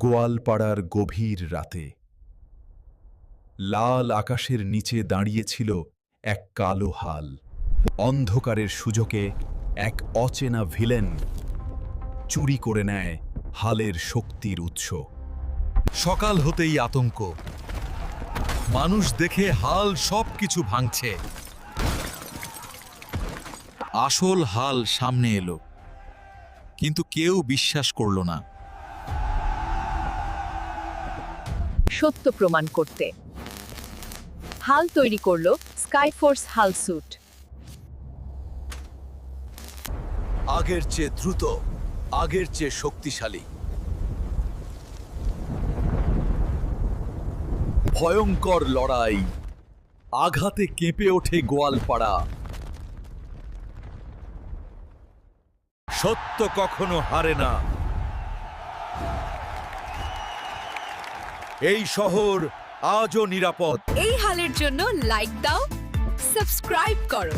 গোয়ালপাড়ার গভীর রাতে লাল আকাশের নিচে দাঁড়িয়েছিল এক কালো হাল। অন্ধকারের সুযোগে এক অচেনা ভিলেন চুরি করে নেয় হালের শক্তির উৎস। সকাল হতেই আতঙ্ক, মানুষ দেখে হাল সবকিছু ভাঙছে। আসল হাল সামনে এলো, কিন্তু কেউ বিশ্বাস করল না। সত্য প্রমাণ করতে হাল তৈরি করল স্কাইফোর্স হাল স্যুট। আগের চেয়ে দ্রুত, আগের চেয়ে শক্তিশালী। ভয়ঙ্কর লড়াই, আঘাতে কেঁপে ওঠে গোয়ালপাড়া। সত্য কখনো হারে না। এই শহর আজও নিরাপদ। এই হালের জন্য লাইক দাও, সাবস্ক্রাইব করো।